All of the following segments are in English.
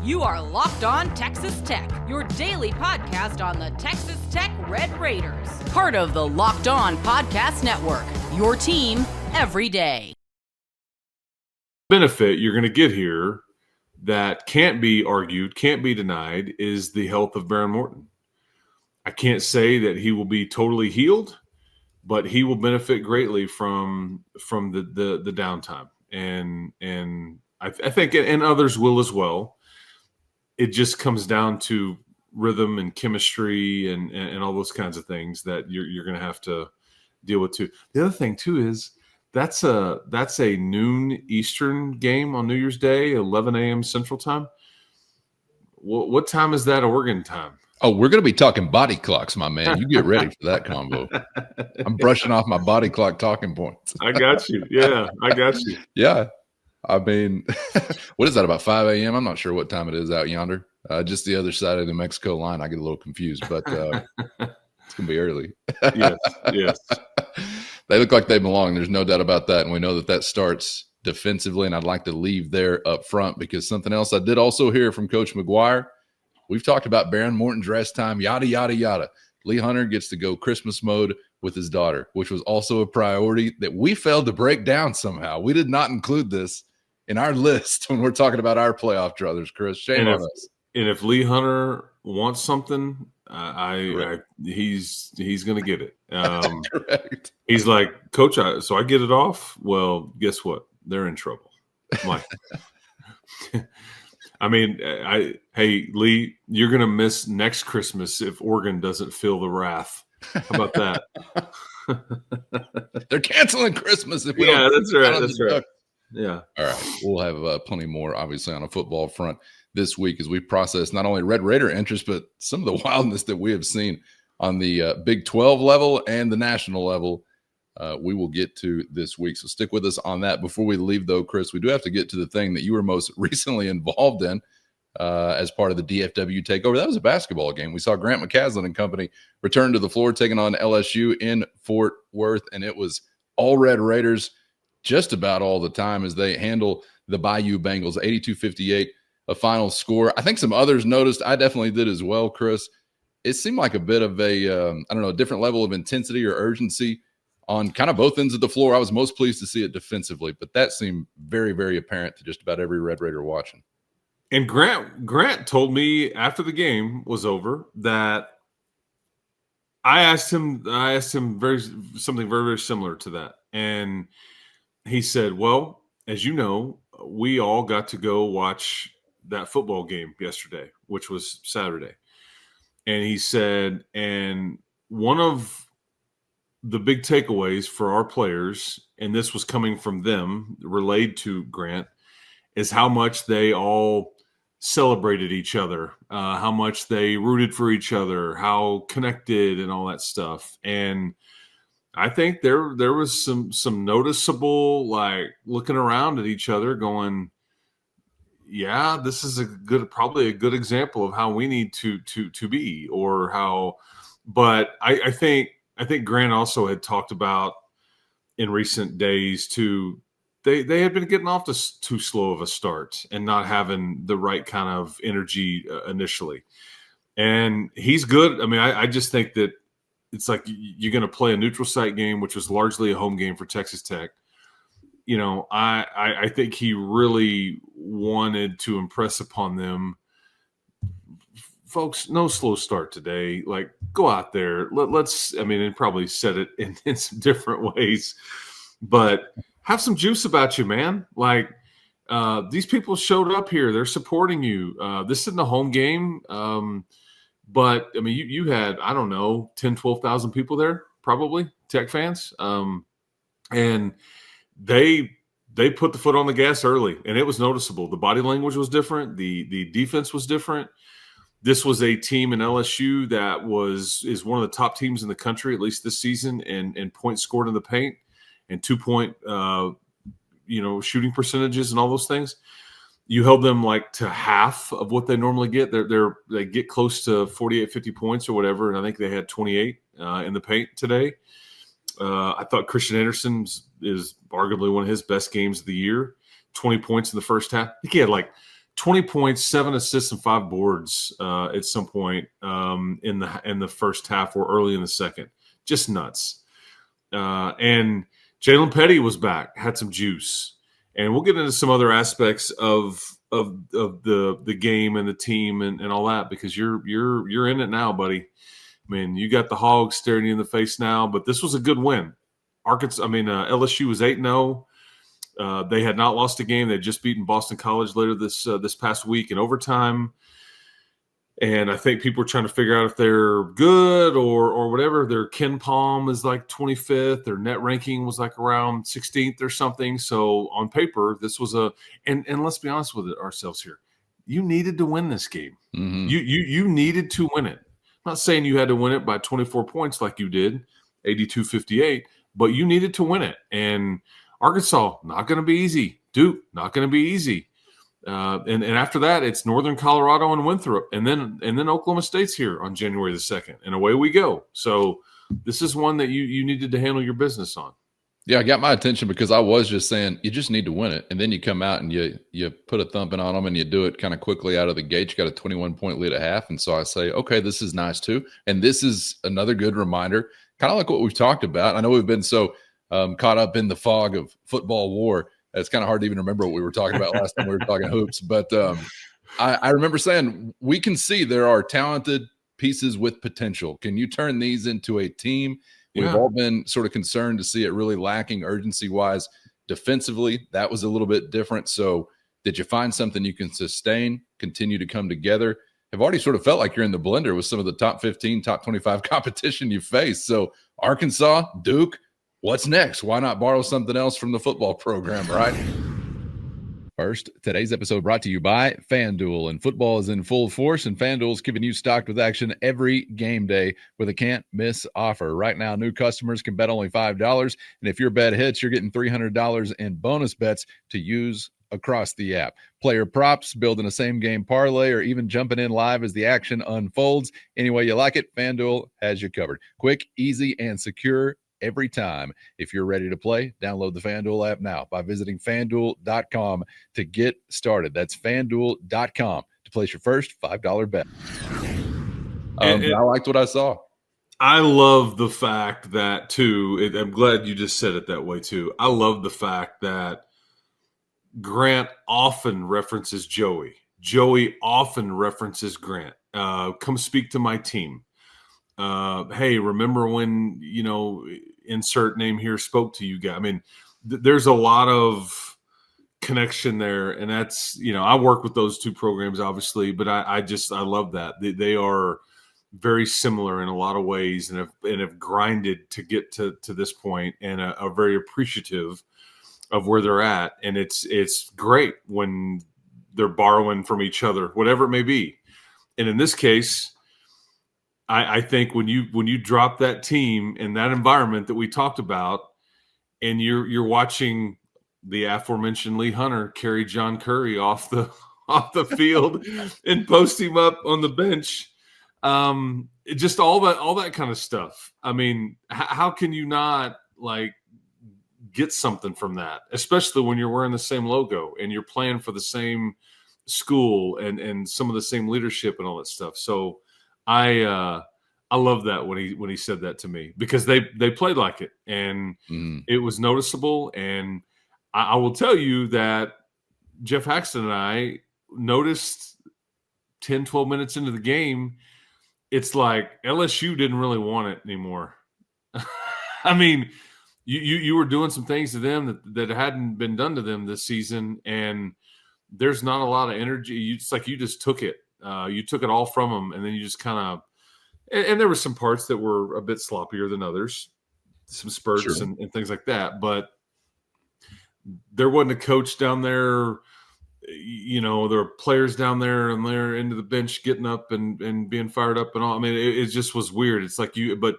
You are Locked On Texas Tech, your daily podcast on the Texas Tech Red Raiders. Part of the Locked On Podcast Network, your team every day. Benefit you're going to get here that can't be argued, can't be denied, is the health of Behren Morton. I can't say that he will be totally healed, but he will benefit greatly from the downtime, and I think and others will as well. It just comes down to rhythm and chemistry and all those kinds of things that you're going to have to deal with too. The other thing too is that's a noon Eastern game on New Year's Day, 11 a.m. Central Time. What time is that Oregon time? Oh, we're going to be talking body clocks, my man. You get ready for that combo. I'm brushing off my body clock talking points. I got you. Yeah, I got you. Yeah. I mean, what is that, about 5 a.m.? I'm not sure what time it is out yonder. Just the other side of the Mexico line. I get a little confused, but it's going to be early. Yes. They look like they belong. There's no doubt about that. And we know that starts defensively, and I'd like to leave there up front because something else I did also hear from Coach McGuire. We've talked about Behren Morton's rest time, yada, yada, yada. Lee Hunter gets to go Christmas mode with his daughter, which was also a priority that we failed to break down somehow. We did not include this in our list when we're talking about our playoff druthers, Chris. Shame on us. And if Lee Hunter wants something, he's going to get it. Correct. He's like, Coach, so I get it off? Well, guess what? They're in trouble. I mean, hey, Lee, you're going to miss next Christmas if Oregon doesn't feel the wrath. How about that? They're canceling Christmas if we don't. That's right. Yeah. All right. We'll have plenty more, obviously, on a football front this week as we process not only Red Raider interest, but some of the wildness that we have seen on the Big 12 level and the national level. We will get to this week. So stick with us on that. Before we leave, though, Chris, we do have to get to the thing that you were most recently involved in as part of the DFW takeover. That was a basketball game. We saw Grant McCaslin and company return to the floor, taking on LSU in Fort Worth, and it was all Red Raiders just about all the time as they handle the Bayou Bengals, 82-58, a final score. I think some others noticed. I definitely did as well, Chris. It seemed like a bit of a different level of intensity or urgency on kind of both ends of the floor. I was most pleased to see it defensively, but that seemed very, very apparent to just about every Red Raider watching. And Grant told me after the game was over that I asked him something very, very similar to that. And he said, well, as you know, we all got to go watch that football game yesterday, which was Saturday. And he said, and one of the big takeaways for our players, and this was coming from them, relayed to Grant, is how much they all celebrated each other, how much they rooted for each other, how connected and all that stuff. And I think there was some noticeable, like, looking around at each other going, yeah, this is probably a good example of how we need to be, or how, but I think Grant also had talked about in recent days too, they had been getting off to too slow of a start and not having the right kind of energy initially. And he's good. I mean, I just think that it's like you're going to play a neutral site game, which was largely a home game for Texas Tech. You know, I think he really wanted to impress upon them, folks, no slow start today. Like, go out there. Let's, I mean, and probably said it in some different ways, but have some juice about you, man. Like, these people showed up here. They're supporting you. This isn't a home game. But, I mean, you had, I don't know, 10, 12,000 people there, probably, Tech fans. And they put the foot on the gas early, and it was noticeable. The body language was different. The defense was different. This was a team in LSU that is one of the top teams in the country, at least this season, and points scored in the paint and 2-point, shooting percentages and all those things. You held them like to half of what they normally get. They get close to 48, 50 points or whatever, and I think they had 28 in the paint today. I thought Christian Anderson is arguably one of his best games of the year. 20 points in the first half. I think he had like 20 points, 7 assists, and 5 boards at some point in the first half or early in the second. Just nuts. And Jalen Petty was back, had some juice, and we'll get into some other aspects of the game and the team and all that, because you're in it now, buddy. I mean, you got the Hogs staring you in the face now, but this was a good win. LSU was 8-0. They had not lost a game. They had just beaten Boston College later this past week in overtime. And I think people are trying to figure out if they're good or whatever. Their Ken Palm is like 25th. Their net ranking was like around 16th or something. So on paper, this was and let's be honest with ourselves here. You needed to win this game. Mm-hmm. You needed to win it. I'm not saying you had to win it by 24 points like you did, 82-58, but you needed to win it. And Arkansas, not going to be easy. Duke, not going to be easy. And after that, it's Northern Colorado and Winthrop, and then Oklahoma State's here on January the 2nd, and away we go. So this is one that you needed to handle your business on. Yeah, it got my attention because I was just saying you just need to win it, and then you come out and you put a thumping on them, and you do it kind of quickly out of the gate. You got a 21-point lead at half, and so I say, okay, this is nice too, and this is another good reminder, kind of like what we've talked about. I know we've been so caught up in the fog of football war. It's kind of hard to even remember what we were talking about last time we were talking hoops. But I remember saying we can see there are talented pieces with potential. Can you turn these into a team? We've all been sort of concerned to see it really lacking urgency-wise. Defensively, that was a little bit different. So did you find something you can sustain, continue to come together? I've already sort of felt like you're in the blender with some of the top 15, top 25 competition you face. So Arkansas, Duke, what's next? Why not borrow something else from the football program, right? First, today's episode brought to you by FanDuel. And football is in full force, and FanDuel's giving you stocked with action every game day with a can't-miss offer. Right now, new customers can bet only $5, and if your bet hits, you're getting $300 in bonus bets to use across the app. Player props, building a same-game parlay, or even jumping in live as the action unfolds. Any way you like it, FanDuel has you covered. Quick, easy, and secure every time. If you're ready to play, download the FanDuel app now by visiting FanDuel.com to get started. That's FanDuel.com to place your first $5 bet. I liked what I saw. I love the fact that, too, I'm glad you just said it that way, too. I love the fact that Grant often references Joey. Joey often references Grant. Come speak to my team. Hey, remember when, insert name here spoke to you guys? I mean, there's a lot of connection there, and that's, I work with those two programs, obviously, but I love that. They are very similar in a lot of ways and have grinded to get to this point, and are very appreciative of where they're at. And it's great when they're borrowing from each other, whatever it may be. And in this case, I think when you drop that team in that environment that we talked about, and you're watching the aforementioned Lee Hunter carry John Curry off the field and post him up on the bench, just all that kind of stuff. I mean, how can you not get something from that, especially when you're wearing the same logo and you're playing for the same school and some of the same leadership and all that stuff. So I love that when he said that to me, because they played like it, and it was noticeable. And I will tell you that Jeff Haxton and I noticed 10, 12 minutes into the game, it's like LSU didn't really want it anymore. I mean, you were doing some things to them that hadn't been done to them this season, and there's not a lot of energy. It's like you just took it. You took it all from them, and then you just kind of – and there were some parts that were a bit sloppier than others, some spurts Sure. and things like that. But there wasn't a coach down there. There were players down there, and they're into the bench getting up and being fired up and all. I mean, it just was weird. It's like but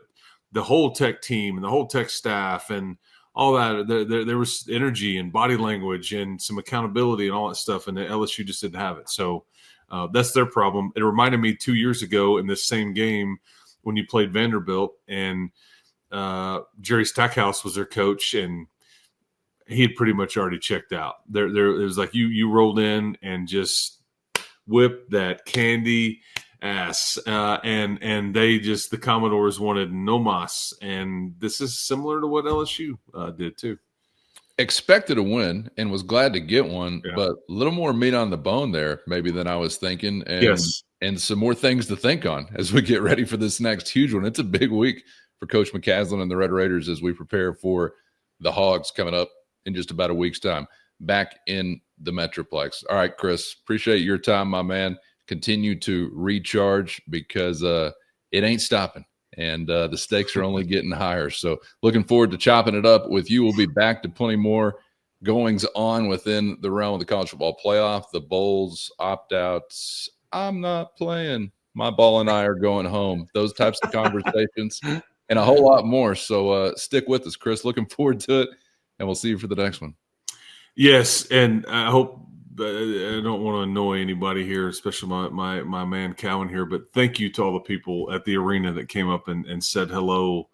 the whole Tech team and the whole Tech staff and all that, there was energy and body language and some accountability and all that stuff, and the LSU just didn't have it. So that's their problem. It reminded me 2 years ago in this same game when you played Vanderbilt, and Jerry Stackhouse was their coach, and he had pretty much already checked out. There it was like you rolled in and just whip that candy ass, and the Commodores wanted no mas, and this is similar to what LSU did too. Expected a win and was glad to get one, but a little more meat on the bone there maybe than I was thinking, and some more things to think on as we get ready for this next huge one. It's a big week for Coach McCaslin and the Red Raiders as we prepare for the Hogs coming up in just about a week's time back in the Metroplex. All right, Chris, appreciate your time, my man. Continue to recharge because it ain't stopping. And the stakes are only getting higher. So looking forward to chopping it up with you. We'll be back to plenty more goings on within the realm of the college football playoff, the bowls, opt-outs. I'm not playing. My ball and I are going home. Those types of conversations and a whole lot more. So stick with us, Chris. Looking forward to it. And we'll see you for the next one. Yes, and I hope I don't want to annoy anybody here, especially my man Cowan here, but thank you to all the people at the arena that came up and said hello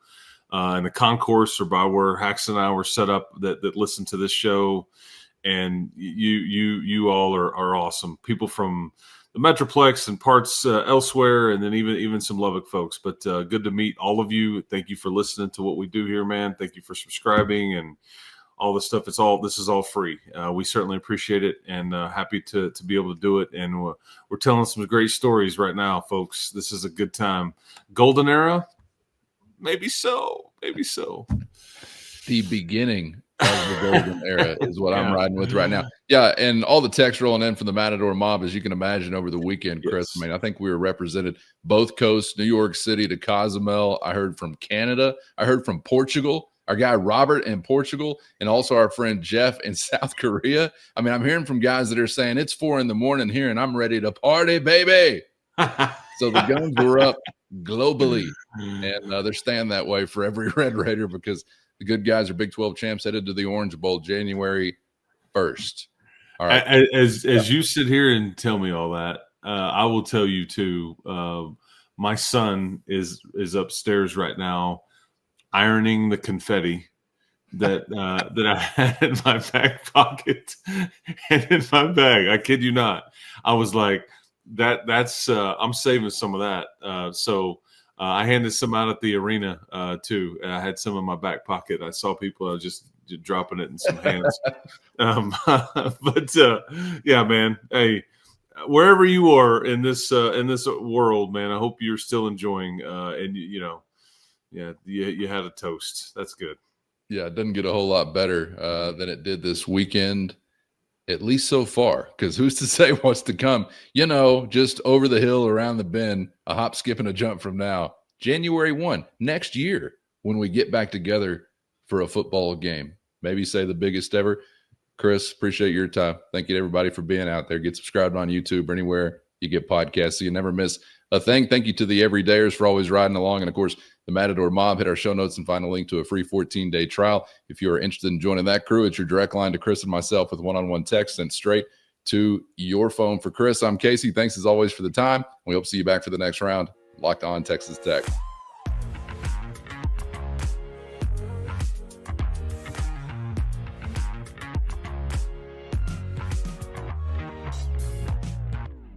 in the concourse or by where Hax and I were set up that listened to this show. And you all are awesome. People from the Metroplex and parts elsewhere, and then even some Lubbock folks. But good to meet all of you. Thank you for listening to what we do here, man. Thank you for subscribing and all this stuff. This is all free. We certainly appreciate it, and happy to be able to do it. And we're telling some great stories right now, folks. This is a good time. Golden era, maybe so. The beginning of the golden era is what I'm riding with right now. Yeah, and all the text rolling in from the Matador Mob, as you can imagine, over the weekend, Chris. Yes. I mean, I think we were represented both coasts, New York City to Cozumel. I heard from Canada. I heard from Portugal. Our guy Robert in Portugal, and also our friend Jeff in South Korea. I mean, I'm hearing from guys that are saying it's 4 a.m. here and I'm ready to party, baby. So the guns were up globally, and they're staying that way for every Red Raider because the good guys are Big 12 champs headed to the Orange Bowl January 1st. All right. As you sit here and tell me all that, I will tell you too. My son is upstairs right now, ironing the confetti that I had in my back pocket and in my bag. I kid you not. I was like, that's I'm saving some of that. So I handed some out at the arena too. And I had some in my back pocket. I saw people just dropping it in some hands. But yeah, man. Hey, wherever you are in this world, man, I hope you're still enjoying and yeah, you had a toast. That's good. Yeah, it doesn't get a whole lot better than it did this weekend, at least so far, because who's to say what's to come? Just over the hill, around the bend, a hop, skip, and a jump from now, January 1, next year, when we get back together for a football game. Maybe say the biggest ever. Chris, appreciate your time. Thank you to everybody for being out there. Get subscribed on YouTube or anywhere you get podcasts so you never miss a thing. Thank you to the everydayers for always riding along. And, of course, the Matador Mob. Hit our show notes and find a link to a free 14-day trial. If you are interested in joining that crew, it's your direct line to Chris and myself with one-on-one text sent straight to your phone. For Chris, I'm Casey. Thanks, as always, for the time. We hope to see you back for the next round. Locked On Texas Tech.